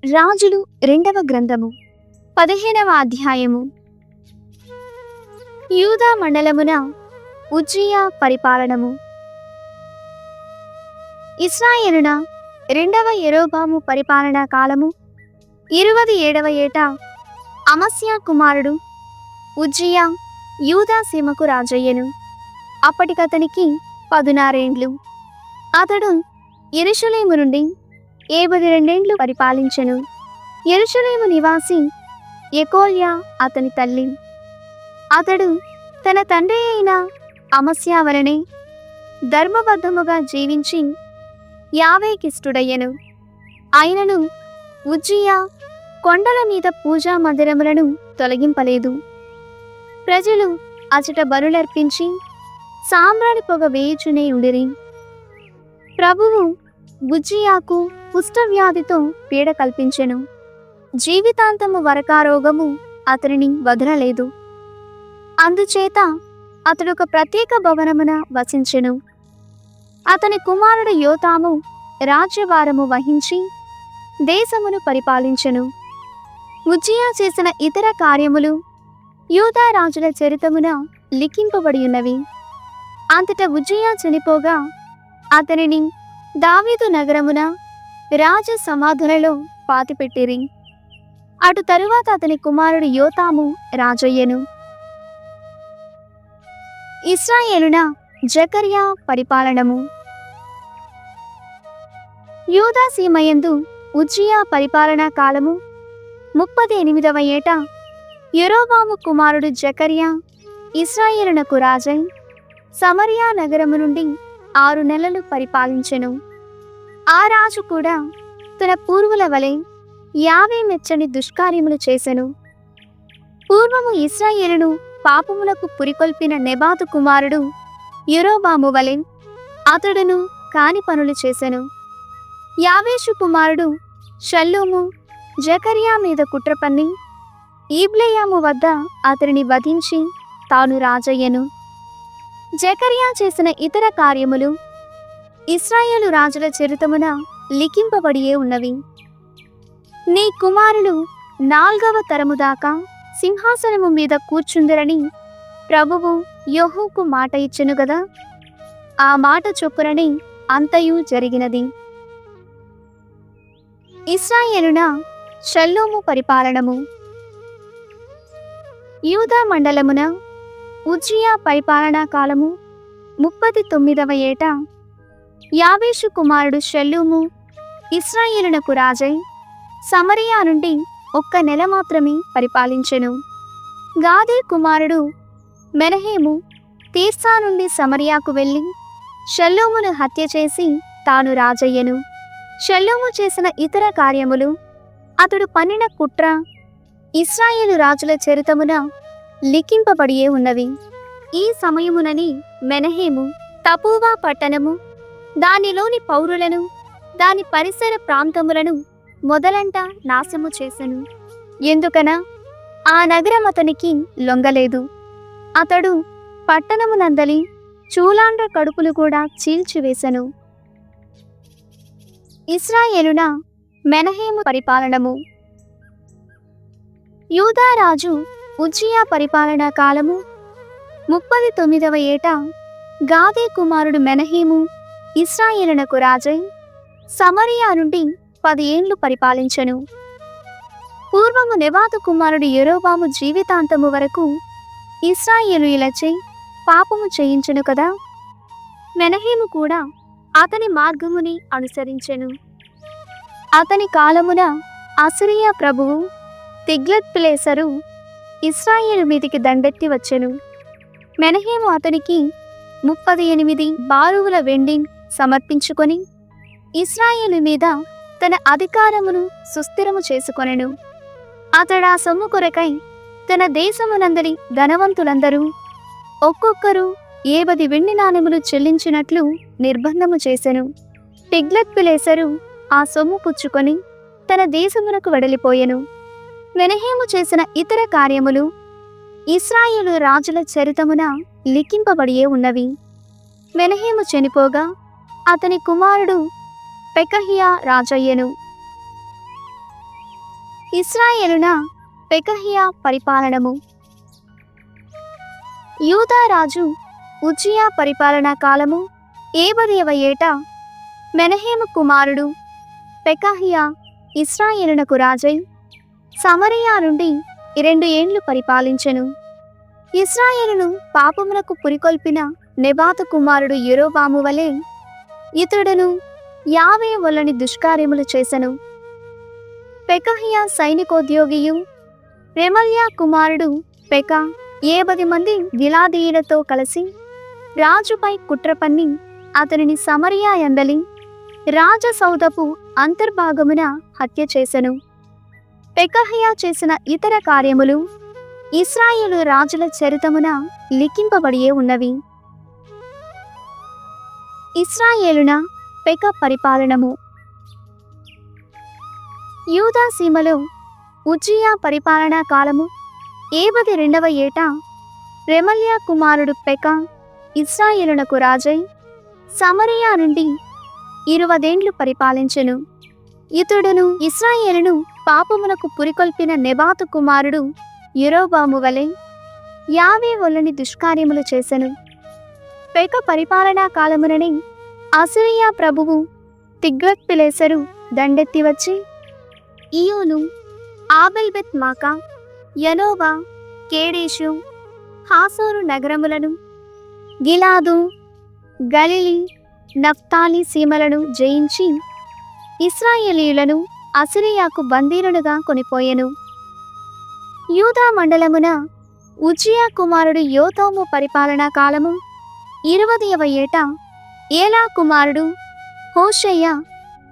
రాజులు రెండవ గ్రంథము 15వ అధ్యాయము. యూదా మండలమున ఉజ్జియా పరిపాలనము. ఇశ్రాయేలున రెండవ యెరోబాము పరిపాలనా కాలము 27వ ఏట అమస్యా కుమారుడు ఉజ్జియా యూదా సీమకు రాజయ్యెను. అప్పటికతనికి 16 ఏండ్లు. అతడు యెరూషలేము నుండి 72 ఏండ్లు పరిపాలించెను. యెరూషలేము నివాసి యెకోల్యా అతని తల్లి. అతడు తన తండ్రి అయిన అమస్యా వలనే ధర్మబద్ధముగా జీవించి యావేకిష్టుడయ్యెను. అయినను ఉజ్జియా కొండల మీద పూజా మందిరములను తొలగింపలేదు. ప్రజలు అచట బలులర్పించి సాంబ్రాణి పొగ వేయుచునే ఉండిరి. ప్రభువు ఉజ్జియాకు కుష్ఠవ్యాధితో పీడ కల్పించెను. జీవితాంతము వరకారోగము అతనిని వదలలేదు. అందుచేత అతడొక ప్రత్యేక భవనమున వసించెను. అతని కుమారుడు యోతాము రాజ్యభారము వహించి దేశమును పరిపాలించెను. ఉజ్జియా చేసిన ఇతర కార్యములు యూదా రాజుల చరితమున లిఖింపబడి ఉన్నవి. అంతటా ఉజ్జియా చనిపోగా అతనిని దావీదు నగరమున రాజ సమాధులలో పాతిపెట్టిరి. అటు తరువాత అతని కుమారుడు యోతాము రాజయ్యెను. ఇశ్రాయేలున జకర్యా పరిపాలనము. యూదా సీమయందు ఉజ్జియా పరిపాలనా కాలము 38వ ఏట యెరోబాము కుమారుడు జకర్యా ఇశ్రాయేలునకు రాజై సమరియా నగరము నుండి 6 నెలలు పరిపాలించెను. ఆ రాజు కూడా తన పూర్వుల వలె యావే మెచ్చని దుష్కార్యములు చేసెను. పూర్వము ఇశ్రాయేలును పాపములకు పురికొల్పిన నెబాతు కుమారుడు యెరోబాము వలె అతడును కాని పనులు చేసెను. యావేషు కుమారుడు షల్లూము జకర్యా మీద కుట్ర పన్ని ఈబ్లెయాము వద్ద అతనిని వధించి తాను రాజయ్యెను. జకర్యా చేసిన ఇతర కార్యములు ఇశ్రాయేలు రాజుల చరితమున లిఖింపబడియే ఉన్నవి. నీ కుమారులు 4వ తరము దాకా సింహాసనము మీద కూర్చుందరని ప్రభువు యెహూకు మాట ఇచ్చెను గదా. ఆ మాట చొప్పుననే అంతయు జరిగినది. ఇశ్రాయేలున షల్లూము పరిపాలనము. యూదా మండలమున ఉజ్జియా పరిపాలనా కాలము 39వ ఏట యావేషు కుమారుడు షల్లూము ఇశ్రాయేలునకు రాజై సమరియా నుండి 1 నెల మాత్రమే పరిపాలించెను. గాదీ కుమారుడు మెనహేము తీర్సా నుండి సమరియాకు వెళ్ళి షల్లూమును హత్య చేసి తాను రాజయ్యెను. షల్లూము చేసిన ఇతర కార్యములు అతడు పన్నిన కుట్ర ఇశ్రాయేలు రాజుల చరితమున లిఖింపబడియే ఉన్నవి. ఈ సమయమునని మెనహేము తపూవా పట్టణము దానిలోని పౌరులను దాని పరిసర ప్రాంతములను మొదలంట నాశము చేసెను. ఎందుకన ఆ నగరం అతనికి లొంగలేదు. అతడు పట్టణమునందలి చూలాండ్ర కడుపులు కూడా చీల్చివేసెను. ఇశ్రాయేలున మెనహేము పరిపాలనము. యూదా రాజు ఉజ్జియా పరిపాలనా కాలము 39వ ఏట గాదీ కుమారుడు మెనహేము ఇశ్రాయేలునకు రాజై సమరియా నుండి 10 ఏండ్లు పరిపాలించెను. పూర్వము నెబాతు కుమారుడు యెరోబాము జీవితాంతము వరకు ఇశ్రాయేలీయులచే పాపము చేయించెను కదా. మెనహేము కూడా అతని మార్గముని అనుసరించెను. అతని కాలమున అసిరియా ప్రభువు తిగ్లత్పిలేసరు ఇశ్రాయేలు మీదికి దండెత్తి వచ్చెను. మెనహేము అతనికి 38 బారువుల వెండి సమర్పించుకొని ఇశ్రాయేలు మీద తన అధికారమును సుస్థిరము చేసుకొనెను. అతడా సొమ్ము కొరకై తన దేశమునందరి ధనవంతులందరూ ఒక్కొక్కరు 70 వెండి నాణెములు చెల్లించినట్లు నిర్బంధము చేసెను. తిగ్లత్పిలేసరు ఆ సొమ్ము పుచ్చుకొని తన దేశమునకు వెడలిపోయెను. మెనహేము చేసిన ఇతర కార్యములు ఇశ్రాయేలు రాజుల చరితమున లిఖింపబడియే ఉన్నవి. మెనహేము చనిపోగా అతని కుమారుడు పెకహియా రాజయ్యెను. ఇశ్రాయేలున పెకహ్యా పరిపాలనము. యూదా రాజు ఉజ్జియా పరిపాలనా కాలము 70వ ఏట మెనహేము కుమారుడు పెకహ్యా ఇశ్రాయేలునకు రాజై సమరియా నుండి 2 ఏండ్లు పరిపాలించెను. ఇశ్రాయేలును పాపమునకు పురికొల్పిన నెబాతు కుమారుడు యెరోబాము వలె ఇతడును యావే వల్లని దుష్కార్యములు చేసెను. పెకహ్యా సైనికోద్యోగియు రెమల్యా కుమారుడు పెక 70 మంది గిలాదీయులతో కలిసి రాజుపై కుట్ర పన్ని అతనిని సమరియా యందలి రాజసౌధపు అంతర్భాగమున హత్య చేసెను. పెకహ్యా చేసిన ఇతర కార్యములు ఇశ్రాయేలు రాజుల చరితమున లిఖింపబడియే ఉన్నవి. ఇశ్రాయేలున పెక పరిపాలనము. యూదా సీమలో ఉజ్జియా పరిపాలనా కాలము 72వ ఏట రెమల్యా కుమారుడు పెక ఇశ్రాయేలునకు రాజై సమరియా నుండి 20 ఏండ్లు పరిపాలించెను. ఇతడును ఇశ్రాయేలును పాపమునకు పురికొల్పిన నెబాతు కుమారుడు యెరోబాము వలె యావే వల్లని దుష్కార్యములు చేసెను. పెక పరిపాలనా కాలముననే అసిరియా ప్రభువు తిగ్లత్పిలేసరు దండెత్తి వచ్చి ఇయోను, ఆబెల్బెత్ మాకా, యనోవా, కేడేషు, హాసోరు నగరములను, గిలాదు, గలిలి, నఫ్తాలి సీమలను జయించి ఇశ్రాయేలీయులను అసిరియాకు బందీలుగా కొనిపోయెను. యూదా మండలమున ఉజ్జియా కుమారుడు యోతాము పరిపాలనా కాలము 20వ ఏట ఏలా కుమారుడు హోషేయ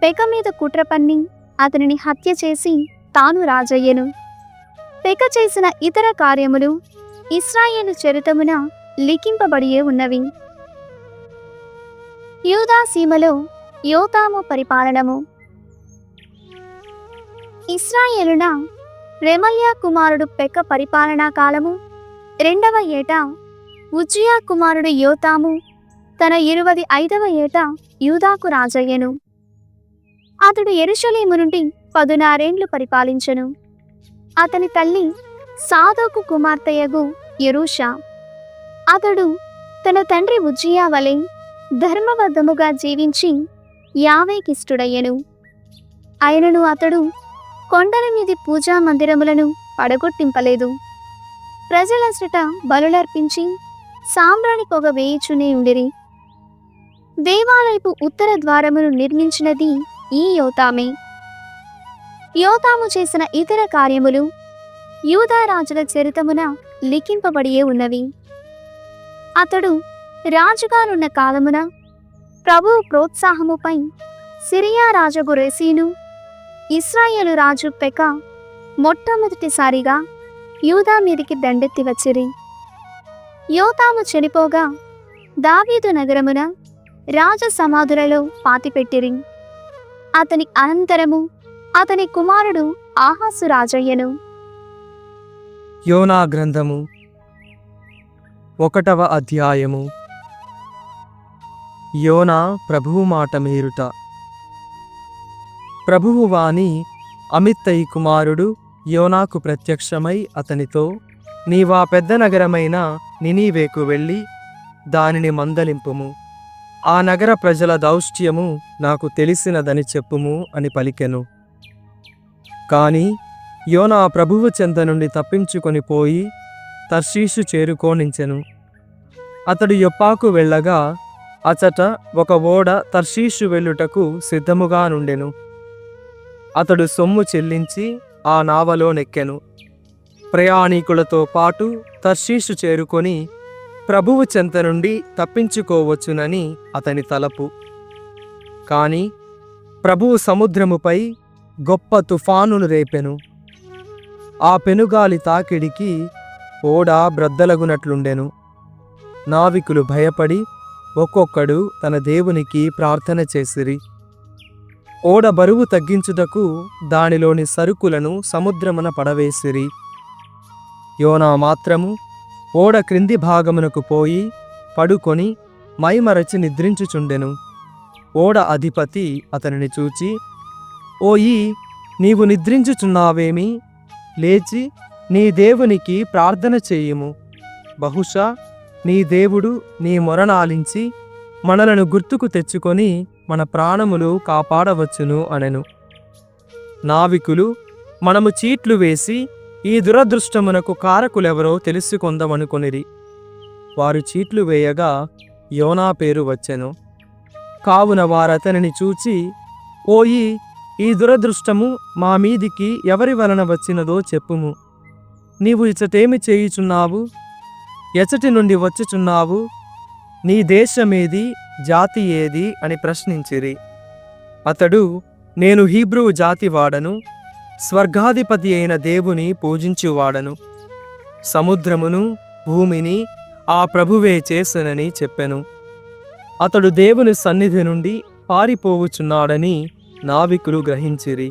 పెక మీద కుట్ర పన్ని అతనిని హత్య చేసి తాను రాజయ్యెను. పెక చేసిన ఇతర కార్యములు ఇశ్రాయేలు చరితమున లిఖింపబడియే ఉన్నవి. యూదా సీమలో యోతాము పరిపాలనము. ఇశ్రాయేలున రెమల్యా కుమారుడు పెక పరిపాలనా కాలము 2వ ఏట ఉజ్జియా కుమారుడు యోతాము తన 25వ ఏట యూదాకు రాజయ్యెను. అతడు యెరూషలేము నుండి 16 ఏండ్లు పరిపాలించెను. అతని తల్లి సాదోకు కుమార్తెయగు యెరూషా. అతడు తన తండ్రి ఉజ్జియా వలె ధర్మబద్ధముగా జీవించి యావేకిష్టుడయ్యెను. అయినను అతడు కొండల మీది పూజా మందిరములను పడగొట్టింపలేదు. ప్రజలసట బలులర్పించి సాంబ్రాణి పొగ వేయుచునే ఉండిరి. దేవాలయపు ఉత్తర ద్వారమును నిర్మించినది ఈ యోతామే. యోతాము చేసిన ఇతర కార్యములు యూదా రాజుల చరితమున లిఖింపబడియే ఉన్నవి. అతడు రాజుగానున్న కాలమున ప్రభువు ప్రోత్సాహముపై సిరియా రాజగు రెసీను, ఇశ్రాయేలు రాజు పెక మొట్టమొదటిసారిగా యూదా మీదికి దండెత్తి వచ్చిరి. యోతాము చనిపోగా దావీదు నగరమున రాజ సమాధులలో పాతిపెట్టిరి. అతని అనంతరము అతని కుమారుడు ఆహాసు రాజయ్యను. యోనా గ్రంథము 1వ అధ్యాయము. యోనా ప్రభువు మాట మీరుట. ప్రభువు వాణి అమిత్తయి కుమారుడు యోనాకు ప్రత్యక్షమై అతనితో, నీవా పెద్ద నగరమైన నినీవేకు వెళ్ళి దానిని మందలింపుము, ఆ నగర ప్రజల దౌష్ట్యము నాకు తెలిసినదని చెప్పుము అని పలికెను. కాని యోనా ప్రభువు చెంత నుండి తప్పించుకొని పోయి తర్షీషు చేరుకోనించెను. అతడు యొప్పాకు వెళ్ళగా అచట ఒక ఓడ తర్షీషు వెళ్ళుటకు సిద్ధముగా నుండెను. అతడు సొమ్ము చెల్లించి ఆ నావలో నెక్కెను. ప్రయాణీకులతో పాటు తర్షీషు చేరుకొని ప్రభువు చెంత నుండి తప్పించుకోవచ్చునని అతని తలపు. కాని ప్రభువు సముద్రముపై గొప్ప తుఫానును రేపెను. ఆ పెనుగాలి తాకిడికి ఓడ బ్రద్దలగునట్లుండెను. నావికులు భయపడి ఒక్కొక్కడు తన దేవునికి ప్రార్థన చేసిరి. ఓడ బరువు తగ్గించుటకు దానిలోని సరుకులను సముద్రమున పడవేసిరి. యోనా మాత్రము ఓడ క్రింది భాగమునకు పోయి పడుకొని మైమరచి నిద్రించుచుండెను. ఓడ అధిపతి అతనిని చూచి, ఓయి, నీవు నిద్రించుచున్నావేమి? లేచి నీ దేవునికి ప్రార్థన చేయుము. బహుశా నీ దేవుడు నీ మొరనాలించి మనలను గుర్తుకు తెచ్చుకొని మన ప్రాణములు కాపాడవచ్చును అనెను. నావికులు మనము చీట్లు వేసి ఈ దురదృష్టమునకు కారకులెవరో తెలుసుకొందమనుకొనిరి. వారు చీట్లు వేయగా యోనా పేరు వచ్చెను. కావున వారతనిని చూచి, ఓయి, ఈ దురదృష్టము మా మీదికి ఎవరి వలన వచ్చినదో చెప్పుము. నీవు ఇచ్చటేమి చేయుచున్నావు? ఎచ్చటి నుండి వచ్చుచున్నావు? నీ దేశమేది, జాతి ఏది అని ప్రశ్నించిరి. అతడు, నేను హీబ్రూ జాతివాడను, స్వర్గాధిపతి అయిన దేవుని పూజించువాడను. సముద్రమును భూమిని ఆ ప్రభువే చేసెనని చెప్పెను. అతడు దేవుని సన్నిధి నుండి పారిపోవుచున్నాడని నావికులు గ్రహించిరి.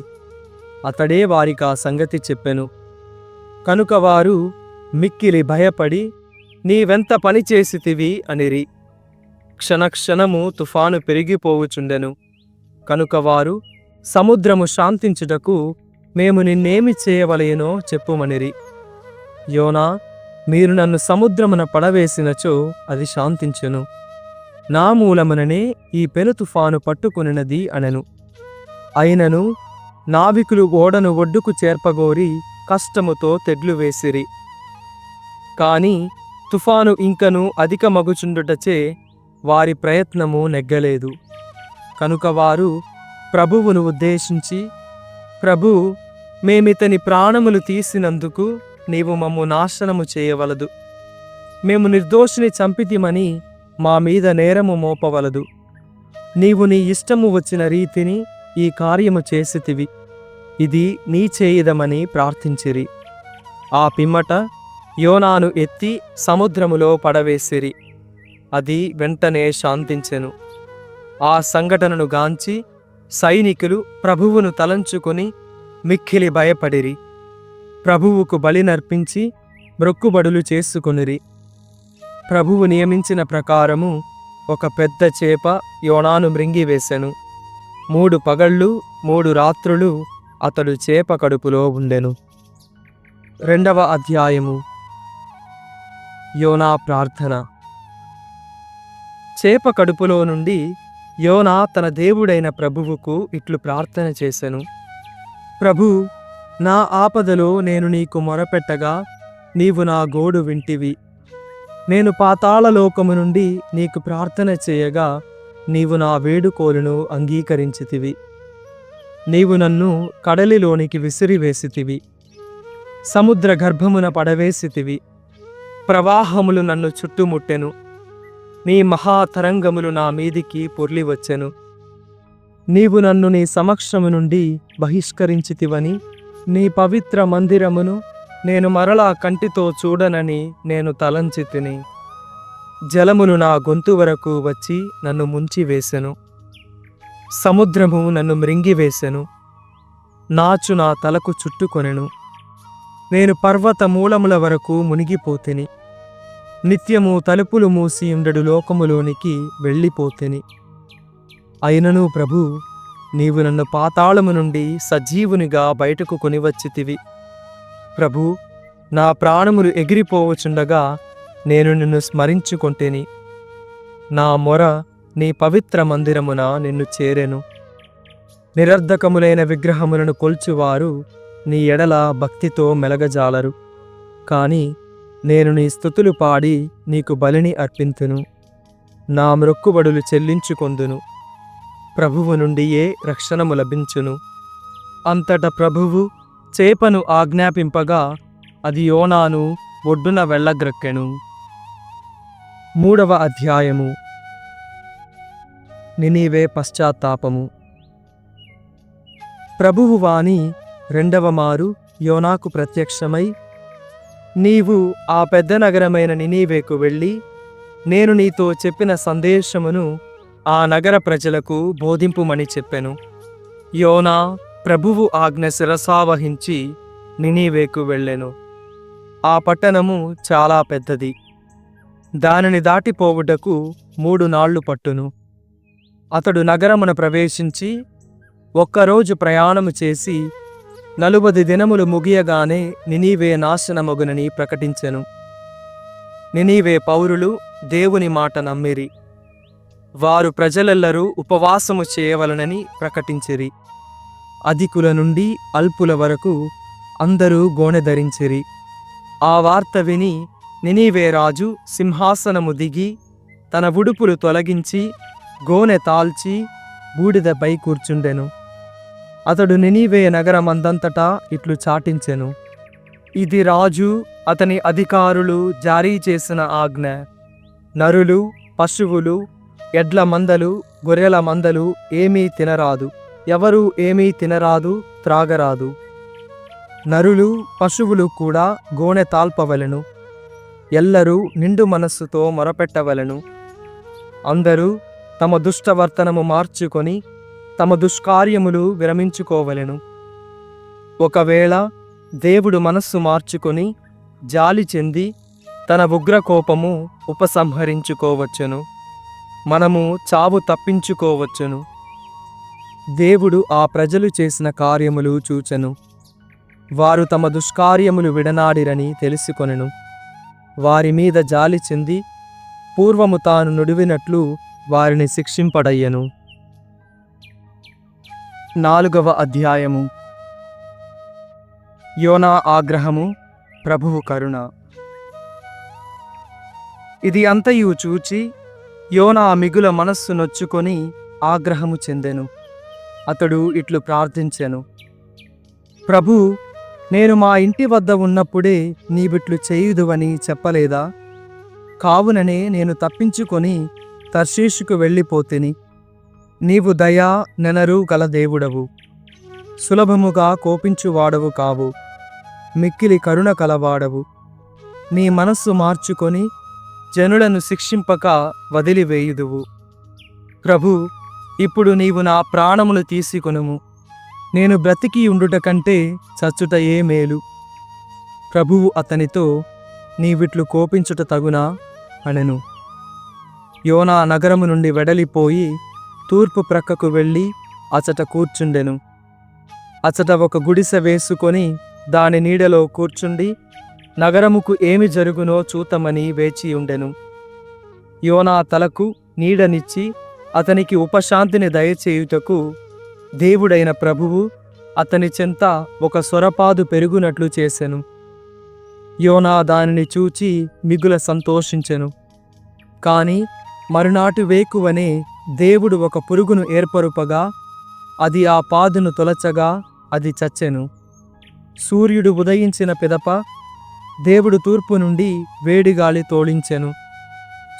అతడే వారికా సంగతి చెప్పెను. కనుక వారు మిక్కిలి భయపడి, నీవెంత పని చేసితివి అనిరి. క్షణక్షణము తుఫాను పెరిగిపోవుచుండెను. కనుక వారు, సముద్రము శాంతించుటకు మేము నిన్నేమి చేయవలెనో చెప్పుమనిరి. యోనా, మీరు నన్ను సముద్రమున పడవేసినచో అది శాంతించెను. నా మూలముననే ఈ పెను తుఫాను పట్టుకొనినది అనెను. అయినను నావికులు ఓడను ఒడ్డుకు చేర్పగోరి కష్టముతో తెడ్లు వేసిరి. కాని తుఫాను ఇంకను అధికమగుచుండుటచే వారి ప్రయత్నము నెగ్గలేదు. కనుక వారు ప్రభువును ఉద్దేశించి, ప్రభూ, మేమితని ప్రాణములు తీసినందుకు నీవు మమ్ము నాశనము చేయవలదు. మేము నిర్దోషిని చంపితిమని మా మీద నేరము మోపవలదు. నీవు నీ ఇష్టము వచ్చిన రీతిని ఈ కార్యము చేసితివి. ఇది నీ చేయుదమని ప్రార్థించిరి. ఆ పిమ్మట యోనాను ఎత్తి సముద్రములో పడవేసిరి. అది వెంటనే శాంతించెను. ఆ సంఘటనను గాంచి సైనికులు ప్రభువును తలంచుకొని మిక్కిలి భయపడిరి. ప్రభువుకు బలి నర్పించి మ్రొక్కుబడులు చేసుకొనిరి. ప్రభువు నియమించిన ప్రకారము ఒక పెద్ద చేప యోనాను మృంగివేసెను. 3 పగళ్ళు 3 రాత్రులు అతడు చేప కడుపులో ఉండెను. 2వ అధ్యాయము. యోనా ప్రార్థన. చేప కడుపులో నుండి యోనా తన దేవుడైన ప్రభువుకు ఇట్లు ప్రార్థన చేసెను. ప్రభూ, నా ఆపదలో నేను నీకు మొరపెట్టగా నీవు నా గోడు వింటివి. నేను పాతాళలోకము నుండి నీకు ప్రార్థన చేయగా నీవు నా వేడుకోలును అంగీకరించితివి. నీవు నన్ను కడలిలోనికి విసిరివేసితివి, సముద్ర గర్భమున పడవేసితివి. ప్రవాహములు నన్ను చుట్టుముట్టెను, నీ మహాతరంగములు నా మీదికి పొర్లివచ్చెను. నీవు నన్ను నీ సమక్షము నుండి బహిష్కరించితివని నీ పవిత్ర మందిరమును నేను మరలా కంటితో చూడనని నేను తలంచితిని. జలములు నా గొంతు వరకు వచ్చి నన్ను ముంచివేసెను. సముద్రము నన్ను మృంగివేసెను. నాచు నా తలకు చుట్టుకొనెను. నేను పర్వత మూలముల వరకు మునిగిపోతిని. నిత్యము తలుపులు మూసి ఉండడు లోకములోనికి వెళ్ళిపోతిని. అయినను ప్రభూ, నీవు నన్ను పాతాళము నుండి సజీవునిగా బయటకు కొనివచ్చితివి. ప్రభూ, నా ప్రాణములు ఎగిరిపోవచుండగా నేను నిన్ను స్మరించుకొంటిని. నా మొర నీ పవిత్ర మందిరమున నిన్ను చేరెను. నిరర్ధకములైన విగ్రహములను కొల్చువారు నీ ఎడల భక్తితో మెలగజాలరు. కాని నేను నీ స్తుతులు పాడి నీకు బలిని అర్పింతును. నా మ్రొక్కుబడులు చెల్లించుకొందును. ప్రభువు నుండియే రక్షణము లభించును. అంతట ప్రభువు చేపను ఆజ్ఞాపింపగా అది యోనాను ఒడ్డున వెళ్ళగ్రక్కెను. 3వ అధ్యాయము. నినీవే పశ్చాత్తాపము. ప్రభువు వాణి 2వ మారు యోనాకు ప్రత్యక్షమై, నీవు ఆ పెద్ద నగరమైన నినీవేకు వెళ్ళి నేను నీతో చెప్పిన సందేశమును ఆ నగర ప్రజలకు బోధింపుమని చెప్పెను. యోనా ప్రభువు ఆజ్ఞ శిరసావహించి నినీవేకు వెళ్ళెను. ఆ పట్టణము చాలా పెద్దది. దానిని దాటిపోవుటకు 3 నాళ్లు పట్టును. అతడు నగరమున ప్రవేశించి ఒక్కరోజు ప్రయాణము చేసి 40 దినములు ముగియగానే నినీవే నాశనమగునని ప్రకటించెను. నినీవే పౌరులు దేవుని మాట నమ్మిరి. వారు ప్రజలెల్లరూ ఉపవాసము చేయవలనని ప్రకటించిరి. అధికుల నుండి అల్పుల వరకు అందరూ గోనె ధరించిరి. ఆ వార్త విని నినీవే రాజు సింహాసనము దిగి తన ఉడుపులు తొలగించి గోనె తాల్చి బూడిదపై కూర్చుండెను. అతడు నినీవే నగరమందంతటా ఇట్లు చాటించెను: ఇది రాజు అతని అధికారులు జారీ చేసిన ఆజ్ఞ. నరులు, పశువులు, ఎడ్ల మందలు, గొర్రెల మందలు ఏమీ తినరాదు. ఎవరూ ఏమీ తినరాదు, త్రాగరాదు. నరులు, పశువులు కూడా గోనె తాల్పవలెను. ఎల్లరూ నిండు మనస్సుతో మొరపెట్టవలెను. అందరూ తమ దుష్టవర్తనము మార్చుకొని తమ దుష్కార్యములు విరమించుకోవలెను. ఒకవేళ దేవుడు మనస్సు మార్చుకొని జాలి చెంది తన ఉగ్రకోపము ఉపసంహరించుకోవచ్చును. మనము చావు తప్పించుకోవచ్చును. దేవుడు ఆ ప్రజలు చేసిన కార్యములు చూచెను. వారు తమ దుష్కార్యములు విడనాడిరని తెలుసుకొనెను. వారి మీద జాలి చెంది పూర్వము తాను నుడివినట్లు వారిని శిక్షింపడయ్యను. 4వ అధ్యాయము. యోనా ఆగ్రహము, ప్రభువు కరుణ. ఇది అంతయు చూచి యోనా మిగుల మనస్సు నొచ్చుకొని ఆగ్రహము చెందెను. అతడు ఇట్లు ప్రార్థించెను: ప్రభూ, నేను మా ఇంటి వద్ద ఉన్నప్పుడే నీవిట్లు చేయుదువని చెప్పలేదా? కావుననే నేను తప్పించుకొని తర్షీషుకు వెళ్ళిపోతిని. నీవు దయా నెనరు గల దేవుడవు, సులభముగా కోపించువాడవు కావు, మిక్కిలి కరుణ కలవాడవు. నీ మనస్సు మార్చుకొని జనులను శిక్షింపక వదిలివేయుదువు. ప్రభూ, ఇప్పుడు నీవు నా ప్రాణములు తీసుకొనుము. నేను బ్రతికి ఉండుట కంటే చచ్చుటయే మేలు. ప్రభువు అతనితో, నీవిట్లు కోపించుట తగునా అనెను. యోనా నగరము నుండి వెడలిపోయి తూర్పు ప్రక్కకు వెళ్ళి అచట కూర్చుండెను. అచట ఒక గుడిసె వేసుకొని దాని నీడలో కూర్చుండి నగరముకు ఏమి జరుగునో చూతమని వేచియుండెను. యోనా తలకు నీడనిచ్చి అతనికి ఉపశాంతిని దయచేయుటకు దేవుడైన ప్రభువు అతని చెంత ఒక సొరపాదు పెరుగునట్లు చేసెను. యోనా దానిని చూచి మిగుల సంతోషించెను. కాని మరునాటి వేకువనే దేవుడు ఒక పురుగును ఏర్పరుపగా అది ఆ పాదును తొలచగా అది చచ్చెను. సూర్యుడు ఉదయించిన పిదప దేవుడు తూర్పు నుండి వేడిగాలి తోలించెను.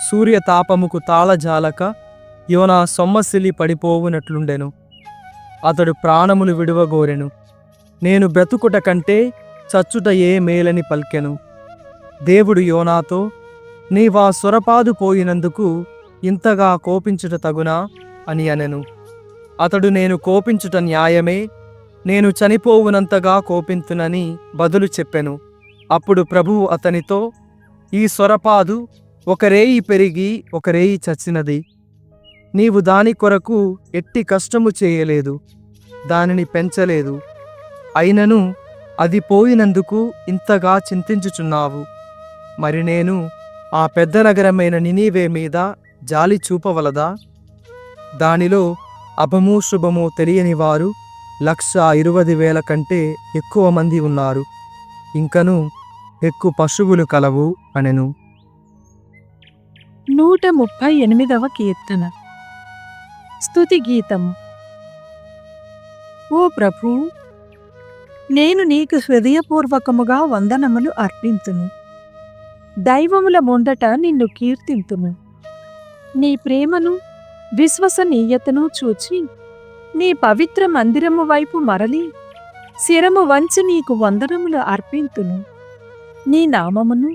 సూర్యతాపముకు తాళజాలక యోనా సొమ్మసిల్లి పడిపోవునట్లుండెను. అతడు ప్రాణములు విడువగోరెను. నేను బ్రతుకుట కంటే చచ్చుటయే మేలని పల్కెను. దేవుడు యోనాతో, నీవా సొరపాదు పోయినందుకు ఇంతగా కోపించుట తగునా అని అనెను. అతడు, నేను కోపించుట న్యాయమే, నేను చనిపోవునంతగా కోపింతునని బదులు చెప్పెను. అప్పుడు ప్రభువు అతనితో, ఈ సొరపాదు ఒక రేయి పెరిగి ఒక రేయి చచ్చినది. నీవు దాని కొరకు ఎట్టి కష్టము చేయలేదు, దానిని పెంచలేదు. అయినను అది పోయినందుకు ఇంతగా చింతించుచున్నావు. మరి నేను ఆ పెద్ద నగరమైన నినీవే మీద జాలి చూపవలదా? దానిలో అభమూ శుభమూ తెలియని వారు 120,000 కంటే ఎక్కువ మంది ఉన్నారు. ఇంకను ఎక్కువ పశువులు కలవు అనెను. 138వ కీర్తన. స్తుతి గీతము. ఓ ప్రభూ, నేను నీకు హృదయపూర్వకముగా వందనములు అర్పింతును. దైవముల ముందట నిన్ను కీర్తింతును. నీ ప్రేమను విశ్వసనీయతను చూచి నీ పవిత్ర మందిరము వైపు మరలి శిరము వంచి నీకు వందనములు అర్పింతును. నీ నామమును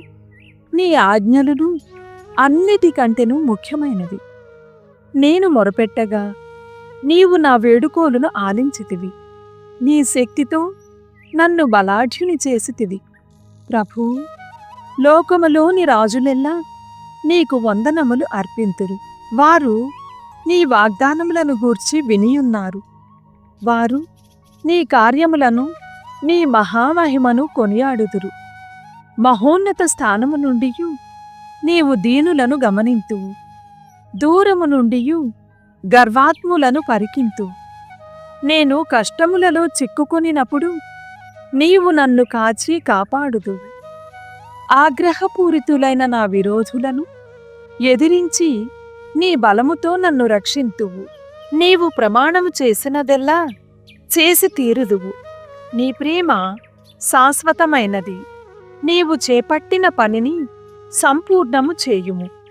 నీ ఆజ్ఞలను అన్నిటికంటేను ముఖ్యమైనవి. నేను మొరపెట్టగా నీవు నా వేడుకోలును ఆలించితివి. నీ శక్తితో నన్ను బలాఢ్యుని చేసితివి. ప్రభూ, లోకములోని రాజులెల్లా నీకు వందనములు అర్పింతురు. వారు నీ వాగ్దానములను గూర్చి వినియున్నారు. వారు నీ కార్యములను నీ మహామహిమను కొనియాడుదురు. మహోన్నత స్థానము నుండియు నీవు దీనులను గమనింతువు. దూరము నుండియు గర్వాత్ములను పరికింతు. నేను కష్టములలో చిక్కుకొనినప్పుడు నీవు నన్ను కాచి కాపాడుదువు. ఆగ్రహపూరితులైన నా విరోధులను ఎదిరించి నీ బలముతో నన్ను రక్షింతువు. నీవు ప్రమాణము చేసినదెల్లా చేసి తీరుదువు. నీ ప్రేమ శాశ్వతమైనది. నీవు చేపట్టిన పనిని సంపూర్ణము చేయుము.